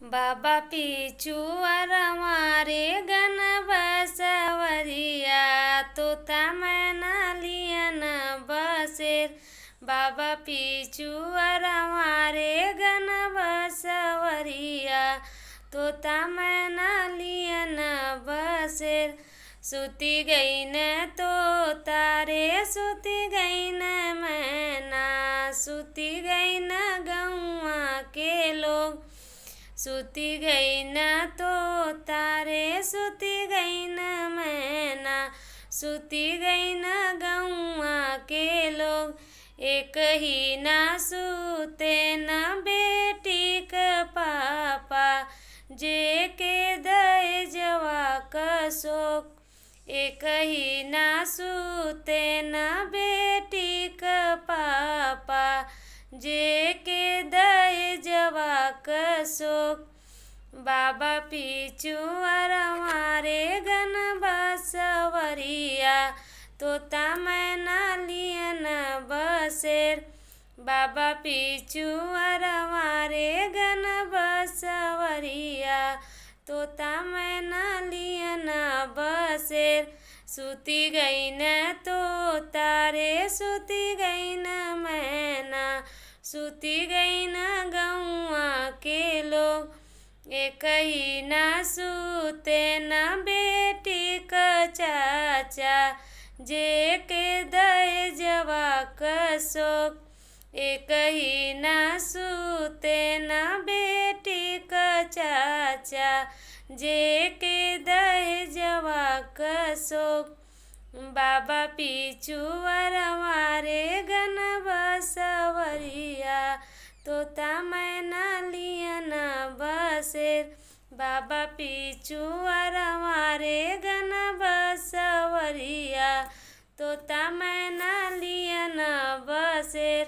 बाबा पिचुआर मारे गन बसवरिया तोता मैना लियन बसेर। बाबा पिचुआर मारे गन बसवरिया तोता मैना लियन बसेर। सुती गई न तोता रे सुती गई न मैना, सुती गई न गौआ के लोग। सुती गई न तोता रे सुती गई न मैना, सुती गई न गौआ के लोग। एक ही ना सूते न बेटी का पापा, जे के दय जवा का शोक। एक ही ना सूते न बेटी का पापा, जे के दय जवा का शोक। बाबा पिचुआर मारे गन बसवरिया तोता मैना लियन बसेर। बाबा पिचुआर मारे गन बसवरिया तोता मैना लियन बसेर। सुती गई न तोता रे सुती गई न मैना, सुती गई न गौआ के लोग। एक ही ना सूते न बेटी का चाचा, जे के दय जवा का शोक। एक ही ना सूते न बेटी का चाचा, जे के दय जवा का शोक। बाबा पिचुआर मारे गन बसवरिया तोता मैना लियन बसेर। बाबा पिचुआर मारे गन बसवरिया तोता मैना लियन बसेर।